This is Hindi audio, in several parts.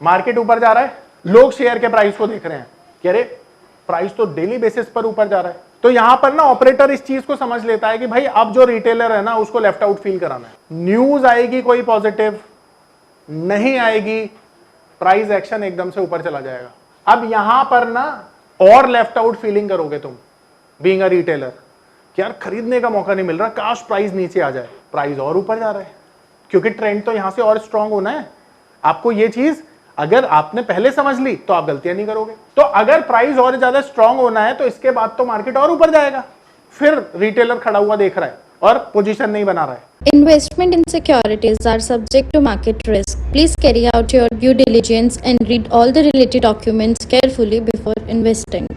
मार्केट ऊपर जा रहा है, लोग शेयर के प्राइस को देख रहे हैं कि अरे प्राइस तो डेली बेसिस पर ऊपर जा रहा है। तो यहां पर ना ऑपरेटर इस चीज को समझ लेता है कि भाई अब जो रिटेलर है ना उसको लेफ्ट आउट फील कराना है। न्यूज आएगी कोई पॉजिटिव, नहीं आएगी, प्राइस एक्शन एकदम से ऊपर चला जाएगा। अब यहां पर ना और लेफ्ट आउट फीलिंग करोगे तुम बीइंग अ रिटेलर कि यार खरीदने का मौका नहीं मिल रहा, काश प्राइस नीचे आ जाए। प्राइस और ऊपर जा रहा है क्योंकि ट्रेंड तो यहां से और स्ट्रांग होना है। आपको ये चीज अगर आपने पहले समझ ली तो आप गलतियां नहीं करोगे। तो अगर प्राइस और ज्यादा स्ट्रांग होना है तो इसके बाद तो मार्केट और ऊपर जाएगा। फिर रिटेलर खड़ा हुआ देख रहा है और पोजीशन नहीं बना रहा है। Investment in securities are subject to market risk. Please carry out your due diligence and read all the related documents carefully before investing.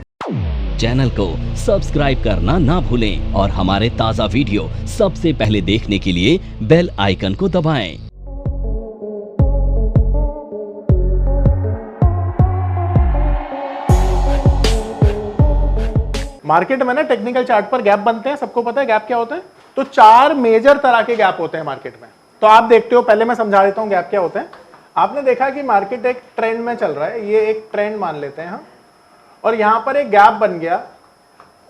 Channel को सब्सक्राइब करना ना भूलें और हमारे ताज़ा वीडियो सबसे पहले देखने के लिए बेल आइकन को दबाएं। मार्केट में ना टेक्निकल चार्ट पर गैप बनते हैं, सबको पता है गैप क्या होता है। तो 4 मेजर तरह के गैप होते हैं मार्केट में। तो आप देखते हो, पहले मैं समझा देता हूं गैप क्या होते हैं। आपने देखा कि मार्केट एक ट्रेंड में चल रहा है, ये एक ट्रेंड मान लेते हैं हम, और यहां पर एक गैप बन गया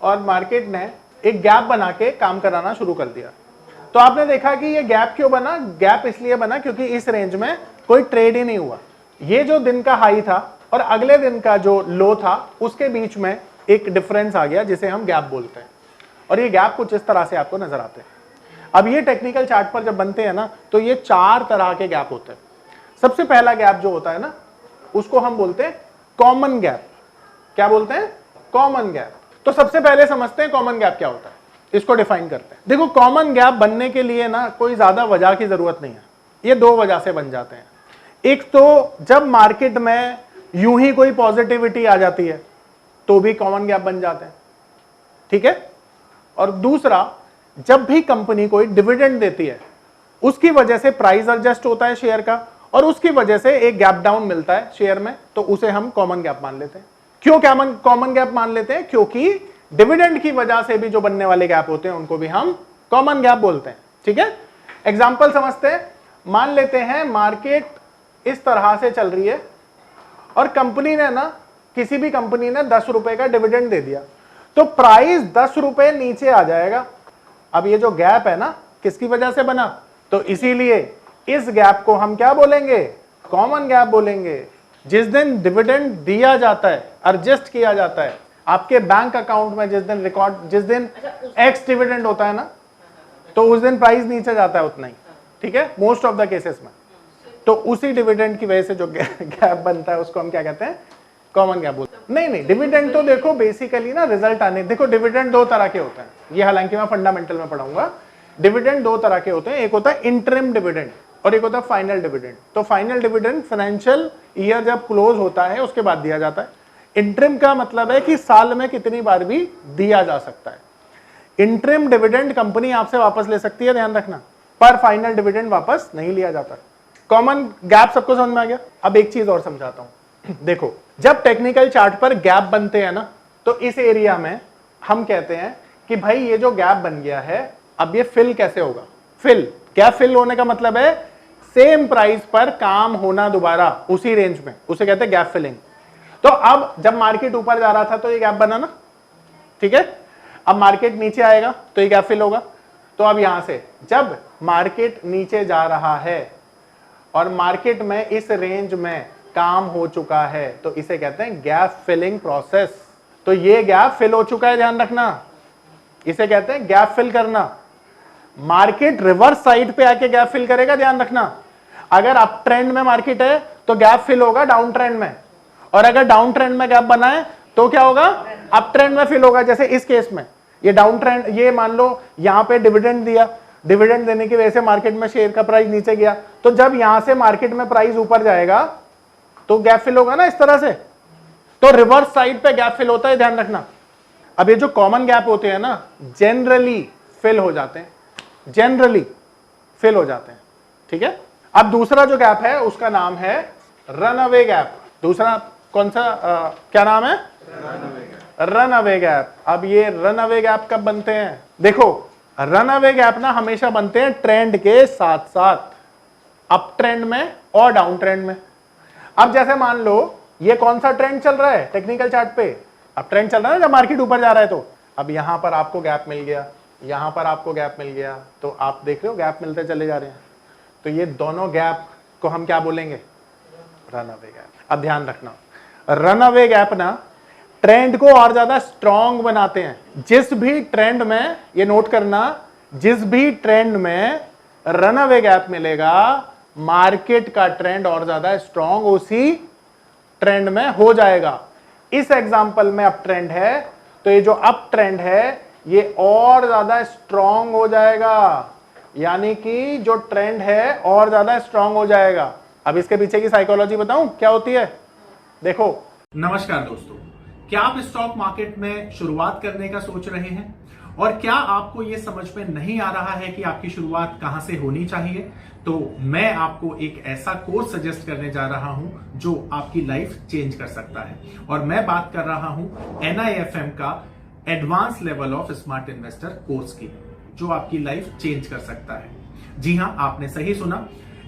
और मार्केट ने एक गैप बना के काम कराना शुरू कर दिया। तो आपने देखा कि ये गैप क्यों बना? गैप इसलिए बना क्योंकि इस रेंज में कोई ट्रेड ही नहीं हुआ। ये जो दिन का हाई था और अगले दिन का जो लो था उसके बीच में एक डिफरेंस आ गया जिसे हम गैप बोलते हैं, और ये गैप कुछ इस तरह से आपको नजर आते हैं। अब ये टेक्निकल चार्ट पर जब बनते हैं ना तो ये 4 तरह के गैप होते हैं। सबसे पहला गैप जो होता है ना उसको हम बोलते हैं कॉमन गैप। क्या बोलते हैं? Common gap. तो सबसे पहले समझते हैं कॉमन गैप क्या होता है, इसको डिफाइन करते हैं। देखो, कॉमन गैप बनने के लिए ना कोई ज्यादा वजह की जरूरत नहीं है। ये 2 वजह से बन जाते हैं। एक तो जब मार्केट में यूं ही कोई पॉजिटिविटी आ जाती है तो भी कॉमन गैप बन जाते हैं, ठीक है। और दूसरा, जब भी कंपनी कोई डिविडेंड देती है उसकी वजह से प्राइस एडजस्ट होता है शेयर का और उसकी वजह से एक गैप डाउन मिलता है शेयर में, तो उसे हम कॉमन गैप मान लेते हैं। क्यों कॉमन गैप मान लेते हैं? क्योंकि डिविडेंड की वजह से भी जो बनने वाले गैप होते हैं उनको भी हम कॉमन गैप बोलते हैं, ठीक है। एग्जांपल समझते हैं। मान लेते हैं मार्केट इस तरह से चल रही है और कंपनी ने ना, किसी भी कंपनी ने 10 रुपए का डिविडेंड दे दिया, तो प्राइस 10 रुपए नीचे आ जाएगा। अब ये जो गैप है ना किसकी वजह से बना? तो इसीलिए इस गैप को हम क्या बोलेंगे? कॉमन गैप बोलेंगे। जिस दिन डिविडेंड दिया जाता है, एडजस्ट किया जाता है आपके बैंक अकाउंट में, जिस दिन एक्स डिविडेंड होता है ना, तो उस दिन प्राइस नीचे जाता है उतना ही, ठीक है, मोस्ट ऑफ द केसेस में। तो उसी डिविडेंड की वजह से जो गैप बनता है उसको हम क्या कहते हैं? कॉमन गैप बोलते हैं। नहीं, डिविडेंड तो देखो बेसिकली ना रिजल्ट आने, देखो डिविडेंड 2 तरह के होते हैं, ये हालांकि मैं फंडामेंटल में पढ़ाऊंगा। डिविडेंड 2 तरह के होते हैं, एक होता है इंटरिम डिविडेंड और एक होता है फाइनल डिविडेंड। तो फाइनल डिविडेंड फाइनेंशियल ईयर जब क्लोज होता है उसके बाद दिया जाता है। इंटरिम का मतलब है कि साल में कितनी बार भी दिया जा सकता है। इंटरिम डिविडेंड कंपनी आपसे वापस ले सकती है, ध्यान रखना, पर फाइनल डिविडेंड वापस नहीं लिया जाता। कॉमन गैप सबको समझ में आ गया? अब एक चीज और समझाता हूं। देखो, जब टेक्निकल चार्ट पर गैप बनते हैं ना तो इस एरिया में हम कहते हैं कि भाई ये जो गैप बन गया है अब ये फिल कैसे होगा? गैप फिल होने का मतलब है सेम प्राइस पर काम होना दोबारा उसी रेंज में, उसे कहते हैं गैप फिलिंग। तो अब जब मार्केट ऊपर जा रहा था तो ये गैप बना ना, ठीक है। अब मार्केट नीचे आएगा तो ये गैप फिल होगा। तो अब यहां से जब मार्केट नीचे जा रहा है और मार्केट में इस रेंज में काम हो चुका है तो इसे कहते हैं गैप फिलिंग प्रोसेस। तो ये गैप फिल हो चुका है, ध्यान रखना, इसे कहते हैं गैप फिल करना। मार्केट रिवर्स साइड पे आके गैप फिल करेगा, ध्यान रखना। अगर अप ट्रेंड में मार्केट है तो गैप फिल होगा डाउन ट्रेंड में, और अगर डाउन ट्रेंड में गैप बना है तो क्या होगा? अप ट्रेंड में फिल होगा। जैसे इस केस में ये डाउन ट्रेंड, ये मान लो यहां पे डिविडेंड दिया, डिविडेंड देने की वजह से मार्केट में शेयर का प्राइस नीचे गया, तो जब यहां से मार्केट में प्राइस ऊपर जाएगा तो गैप फिल होगा ना इस तरह से। तो रिवर्स साइड पे गैप फिल होता है, ध्यान रखना। अब ये जो कॉमन गैप होते हैं ना जनरली फिल हो जाते हैं, जनरली फिल हो जाते हैं, ठीक है। अब दूसरा जो गैप है उसका नाम है रन अवे गैप। दूसरा कौन सा क्या नाम है? Run away gap. अब ये रन अवे गैप कब बनते हैं? देखो, रन अवे गैप ना हमेशा बनते हैं ट्रेंड के साथ साथ, अप ट्रेंड में और डाउन ट्रेंड में। अब जैसे मान लो ये कौन सा ट्रेंड चल रहा है टेक्निकल चार्ट पे, अब ट्रेंड चल रहा है ना जब मार्केट ऊपर जा रहा है, तो अब यहां पर आपको गैप मिल गया, यहां पर आपको गैप मिल गया, तो आप देख रहे हो गैप मिलते चले जा रहे हैं। तो ये दोनों गैप को हम क्या बोलेंगे, रन अवे गैप। अब ध्यान रखना, रन अवे गैप ना ट्रेंड को और ज्यादा स्ट्रॉन्ग बनाते हैं। जिस भी ट्रेंड में, ये नोट करना, जिस भी ट्रेंड में रन अवे गैप मिलेगा, मार्केट का ट्रेंड और ज्यादा स्ट्रॉन्ग उसी ट्रेंड में हो जाएगा। इस एग्जांपल में अप ट्रेंड है, तो ये जो अप ट्रेंड है ये और ज्यादा स्ट्रॉन्ग हो जाएगा, यानी कि जो ट्रेंड है और ज्यादा स्ट्रॉन्ग हो जाएगा। अब इसके पीछे की साइकोलॉजी बताऊं क्या होती है, देखो। नमस्कार दोस्तों, क्या आप स्टॉक मार्केट में शुरुआत करने का सोच रहे हैं और क्या आपको यह समझ में नहीं आ रहा है कि आपकी शुरुआत कहां से होनी चाहिए? तो मैं आपको एक ऐसा कोर्स सजेस्ट करने जा रहा हूं जो आपकी लाइफ चेंज कर सकता है, और मैं बात कर रहा हूं NIFM का advance level of smart investor course की, जो आपकी लाइफ चेंज कर सकता है। जी हां, आपने सही सुना,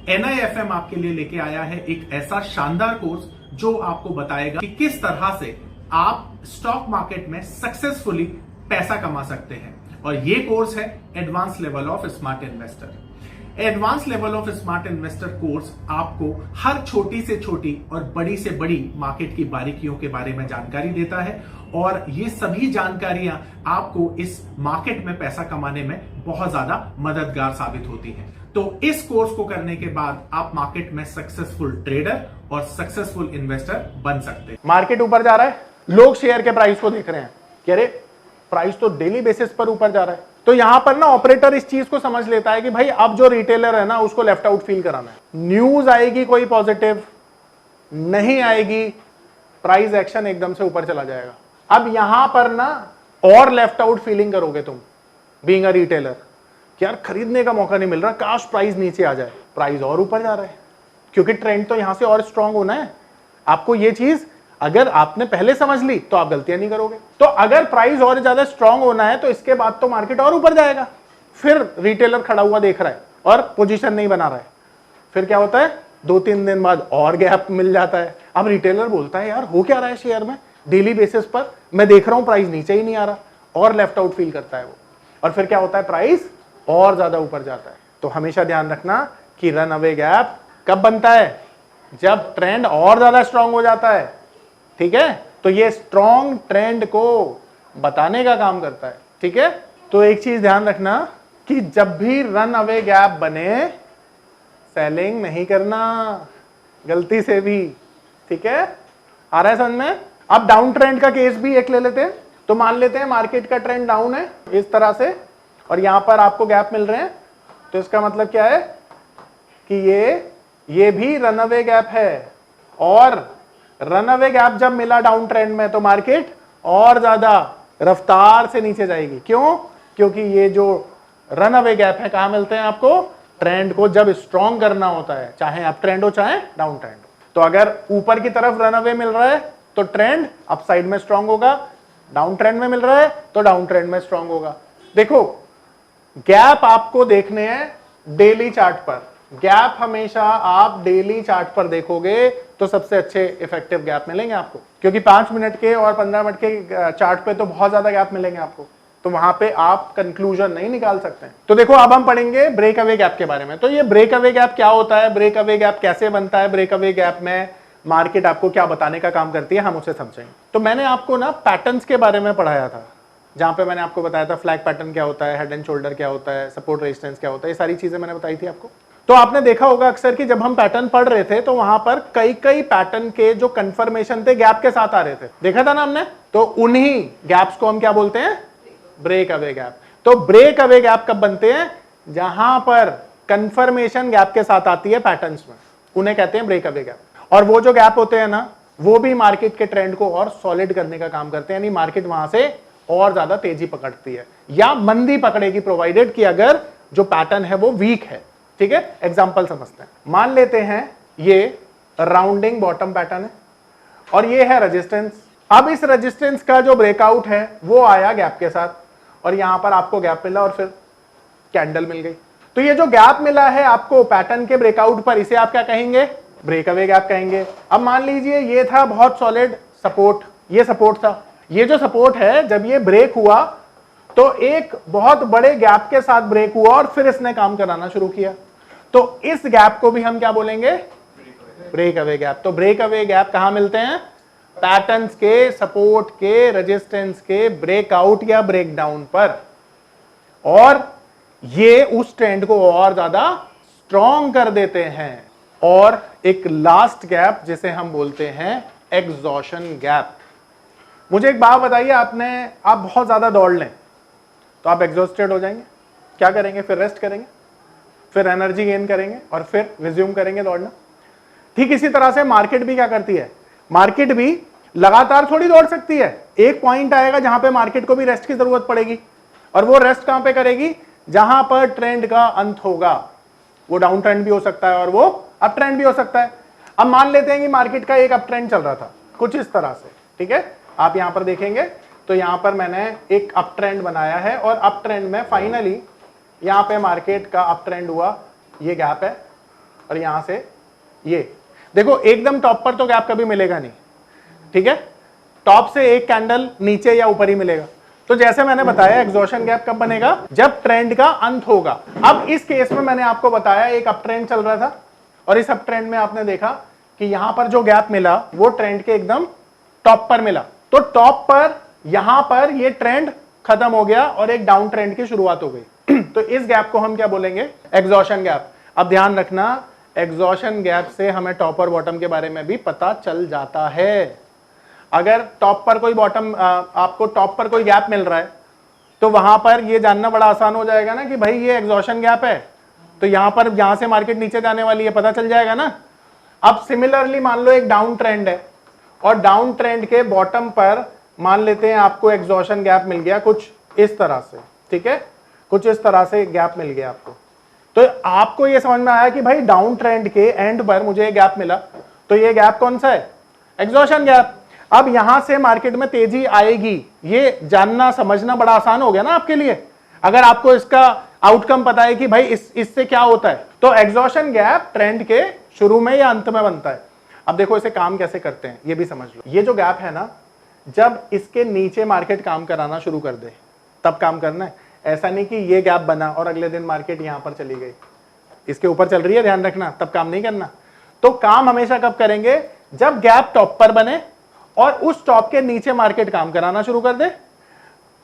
NIFM आपके लिए लेके आया है एक ऐसा शानदार कोर्स जो आपको बताएगा कि किस तरह से आप स्टॉक मार्केट में सक्सेसफुली पैसा कमा सकते हैं। और ये कोर्स है advance level of smart investor. Advance level of smart investor course आपको हर छोटी से छोटी और बड़ी से बड़ी मार्केट की बारीकियों के बारे में जानकारी देता है, और ये सभी जानकारियां आपको इस मार्केट में पैसा कमाने में बहुत ज्यादा मददगार साबित होती हैं। तो इस कोर्स को करने के बाद आप मार्केट में सक्सेसफुल ट्रेडर और सक्सेसफुल इन्वेस्टर बन सकते हैं। मार्केट ऊपर जा रहा है, लोग शेयर के प्राइस को देख रहे हैं कि अरे प्राइस तो डेली बेसिस पर ऊपर जा रहा है, तो यहां पर ना ऑपरेटर इस चीज को समझ लेता है कि भाई अब जो रिटेलर है ना उसको लेफ्ट आउट फील कराना है। न्यूज आएगी कोई पॉजिटिव, नहीं आएगी प्राइस एक्शन एकदम से ऊपर चला जाएगा। अब यहां पर ना और लेफ्ट आउट फीलिंग करोगे तुम बीइंग अ रिटेलर कि यार खरीदने का मौका नहीं मिल रहा, काश प्राइस नीचे आ जाए। प्राइस और ऊपर जा रहा है क्योंकि ट्रेंड तो यहां से और स्ट्रांग होना है। आपको ये चीज अगर आपने पहले समझ ली तो आप गलतियां नहीं करोगे। तो अगर प्राइस और ज्यादा स्ट्रांग होना है तो इसके बाद तो मार्केट और ऊपर जाएगा। फिर रिटेलर खड़ा हुआ देख रहा है और पोजीशन नहीं बना रहा है, फिर क्या होता है 2-3 दिन बाद और गैप मिल जाता है। अब रिटेलर बोलता है यार हो क्या रहा है शेयर में, डेली बेसिस पर मैं देख रहा हूं प्राइस नीचे ही नहीं आ रहा, और लेफ्ट आउट फील करता है वो, और फिर क्या होता है प्राइस और ज्यादा ऊपर जाता है। तो हमेशा ध्यान रखना कि रन अवे गैप कब बनता है, जब ट्रेंड और ज्यादा स्ट्रांग हो जाता है। ठीक है, तो ये स्ट्रांग ट्रेंड को बताने का काम करता है। ठीक है, तो एक चीज ध्यान रखना कि जब भी रन अवे गैप बने सेलिंग नहीं करना गलती से भी। ठीक है, आ रहा है समझ में। अब डाउन ट्रेंड का केस भी एक ले लेते हैं। तो मान लेते हैं मार्केट का ट्रेंड डाउन है इस तरह से, और यहां पर आपको गैप मिल रहे हैं, तो इसका मतलब क्या है कि ये भी रन अवे गैप है, और रन अवे गैप जब मिला डाउन ट्रेंड में तो मार्केट और ज्यादा रफ्तार से नीचे जाएगी। क्यों? क्योंकि ये जो रन अवे गैप है कहां मिलते हैं आपको, ट्रेंड को जब स्ट्रॉन्ग करना होता है, चाहे अप ट्रेंड हो चाहे डाउन ट्रेंड हो। तो अगर ऊपर की तरफ रन अवे मिल रहा है तो ट्रेंड अप साइड में स्ट्रॉन्ग होगा, डाउन ट्रेंड में मिल रहा है तो डाउन ट्रेंड में स्ट्रॉन्ग होगा। देखो गैप आपको देखने हैं डेली चार्ट पर। गैप हमेशा आप डेली चार्ट पर देखोगे तो सबसे अच्छे इफेक्टिव गैप मिलेंगे आपको, क्योंकि 5 मिनट के और 15 मिनट के चार्ट पे तो बहुत ज्यादा गैप मिलेंगे आपको, तो वहां पे आप कंक्लूजन नहीं निकाल सकते। तो देखो अब हम पढ़ेंगे ब्रेक अवे गैप के बारे में। तो ये ब्रेक अवे गैप क्या होता है, ब्रेक अवे गैप कैसे बनता है, ब्रेक अवे गैप में मार्केट आपको क्या बताने का काम करती है, हम उसे समझेंगे। तो मैंने आपको ना पैटर्न्स के बारे में पढ़ाया था, जहां पे मैंने आपको बताया था फ्लैग पैटर्न क्या होता है, हेड एंड शोल्डर क्या होता है, सपोर्ट रेजिस्टेंस क्या होता है, ये सारी चीजें मैंने बताई थी आपको। तो आपने देखा होगा अक्सर कि जब हम पैटर्न पढ़ रहे थे तो वहां पर कई पैटर्न के जो कंफर्मेशन थे गैप के साथ आ रहे थे, देखा था ना हमने। तो उन्हीं गैप्स को हम क्या बोलते हैं, ब्रेक अवे गैप। तो ब्रेक अवे गैप कब बनते हैं, जहां पर कंफर्मेशन गैप के साथ आती है पैटर्न्स में, उन्हें कहते हैं ब्रेक अवे गैप। और वो जो गैप होते हैं ना, वो भी मार्केट के ट्रेंड को और सॉलिड करने का काम करते हैं, यानी मार्केट वहां से और ज्यादा तेजी पकड़ती है या मंदी पकड़ेगी, प्रोवाइडेड कि अगर जो पैटर्न है वो वीक है। ठीक है, एग्जांपल समझते हैं। मान लेते हैं ये राउंडिंग बॉटम पैटर्न है और ये है रेजिस्टेंस। अब इस रेजिस्टेंस का जो ब्रेकआउट है वो आया गैप के साथ, और यहां पर आपको गैप मिला और फिर कैंडल मिल गई। तो ये जो गैप मिला है आपको पैटर्न के ब्रेकआउट पर, इसे आप क्या कहेंगे, ब्रेकअवे गैप कहेंगे। अब मान लीजिए ये था बहुत सॉलिड सपोर्ट, ये सपोर्ट था, ये जो सपोर्ट है जब ये ब्रेक हुआ तो एक बहुत बड़े गैप के साथ ब्रेक हुआ और फिर इसने काम कराना शुरू किया, तो इस गैप को भी हम क्या बोलेंगे? Breakaway gap. तो ब्रेकअवे गैप कहां मिलते हैं? पैटर्न्स के, सपोर्ट के, रेजिस्टेंस के ब्रेकआउट या ब्रेकडाउन पर, और ये उस ट्रेंड को और ज्यादा स्ट्रॉन्ग कर देते हैं। और एक लास्ट गैप जिसे हम बोलते हैं एग्जॉशन गैप। मुझे एक बात बताइए, आप बहुत ज्यादा दौड़ लें तो आप एग्जॉस्टेड हो जाएंगे, क्या करेंगे? फिर रेस्ट करेंगे, फिर एनर्जी गेन करेंगे और फिर रिज्यूम करेंगे दौड़ना। ठीक इसी तरह से मार्केट भी क्या करती है? मार्केट भी लगातार थोड़ी दौड़ सकती है। एक पॉइंट आएगा जहां पे मार्केट को भी रेस्ट की जरूरत पड़ेगी, और वो रेस्ट कहां पे करेगी? जहां पर ट्रेंड का अंत होगा। वो डाउन ट्रेंड भी हो सकता है और वो अप ट्रेंड भी हो सकता है। अब मान लेते हैं कि मार्केट का एक अप ट्रेंड चल रहा था कुछ इस तरह से, ठीक है, आप यहां पर देखेंगे तो यहां पर मैंने एक अप ट्रेंड बनाया है, और अप ट्रेंड में फाइनली यहां पे मार्केट का अप ट्रेंड हुआ, ये गैप है, और यहां से ये देखो एकदम टॉप पर तो गैप कभी मिलेगा नहीं, ठीक है, टॉप से एक कैंडल नीचे या ऊपर ही मिलेगा। तो जैसे मैंने बताया एग्जॉशन गैप कब बनेगा? जब ट्रेंड का अंत होगा। अब इस केस में मैंने आपको बताया एक अप ट्रेंड चल रहा था, और इस अप ट्रेंड में आपने देखा कि यहां पर जो गैप मिला वो ट्रेंड के एकदम टॉप पर मिला। तो टॉप पर यहां पर ये ट्रेंड खत्म हो गया और एक डाउन ट्रेंड की शुरुआत हो गई। तो इस गैप को हम क्या बोलेंगे? Exhaustion gap. अब ध्यान रखना, एग्जॉशन गैप से हमें टॉप और बॉटम के बारे में भी पता चल जाता है। अगर टॉप पर कोई बॉटम, आपको टॉप पर कोई गैप मिल रहा है तो वहां पर ये जानना बड़ा आसान हो जाएगा ना कि भाई ये एग्जॉशन गैप है, तो यहां पर यहां से मार्केट नीचे जाने वाली है, पता चल जाएगा ना। अब सिमिलरली मान लो एक डाउन ट्रेंड है, और डाउन ट्रेंड के बॉटम पर मान लेते हैं आपको एग्जॉशन गैप मिल गया कुछ इस तरह से, ठीक है, कुछ इस तरह से गैप मिल गया आपको। तो आपको ये समझ में आया कि भाई डाउन ट्रेंड के एंड पर मुझे गैप मिला, तो ये गैप कौन सा है? Exhaustion gap. अब यहां से मार्केट में तेजी आएगी, ये जानना समझना बड़ा आसान हो गया ना आपके लिए, अगर आपको इसका आउटकम पता है कि भाई इससे क्या होता है। तो एग्जॉशन गैप ट्रेंड के शुरू में या अंत में बनता है। अब देखो इसे काम कैसे करते हैं ये भी समझ लो। ये जो गैप है ना, जब इसके नीचे मार्केट काम कराना शुरू कर दे तब काम करना है। ऐसा नहीं कि ये गैप बना और अगले दिन मार्केट यहां पर चली गई, इसके ऊपर चल रही है, ध्यान रखना, तब काम नहीं करना। तो काम हमेशा कब करेंगे? जब गैप टॉप पर बने और उस टॉप के नीचे मार्केट काम कराना शुरू कर दे।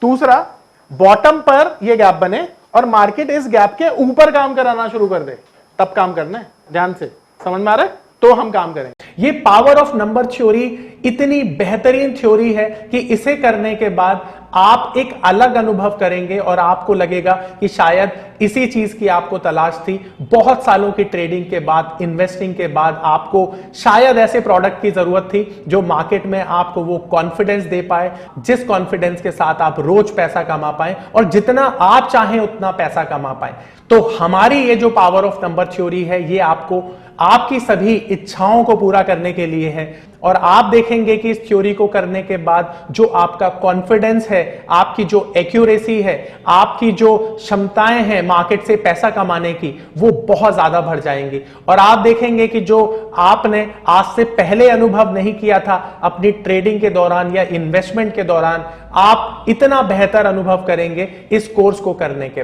दूसरा, बॉटम पर यह गैप बने और मार्केट इस गैप के ऊपर काम कराना शुरू कर दे, तब काम करना है। ध्यान से समझ में आ रहा है? तो हम काम करें। ये पावर ऑफ नंबर थ्योरी इतनी बेहतरीन थ्योरी है कि इसे करने के बाद आप एक अलग अनुभव करेंगे और आपको लगेगा कि शायद इसी चीज की आपको तलाश थी। बहुत सालों की ट्रेडिंग के बाद, इन्वेस्टिंग के बाद आपको शायद ऐसे प्रोडक्ट की जरूरत थी जो मार्केट में आपको वो कॉन्फिडेंस दे पाए, जिस कॉन्फिडेंस के साथ आप रोज पैसा कमा पाए और जितना आप चाहें उतना पैसा कमा पाए। तो हमारी ये जो पावर ऑफ नंबर थ्योरी है, ये आपको आपकी सभी इच्छाओं को पूरा करने के लिए है। और आप देखेंगे कि इस थ्योरी को करने के बाद जो आपका कॉन्फिडेंस है, आपकी जो एक्यूरेसी है, आपकी जो क्षमताएं हैं मार्केट से पैसा कमाने की, वो बहुत ज्यादा बढ़ जाएंगी। और आप देखेंगे कि जो आपने आज से पहले अनुभव नहीं किया था अपनी ट्रेडिंग के दौरान या इन्वेस्टमेंट के दौरान, आप इतना बेहतर अनुभव करेंगे इस कोर्स को करने के बाद।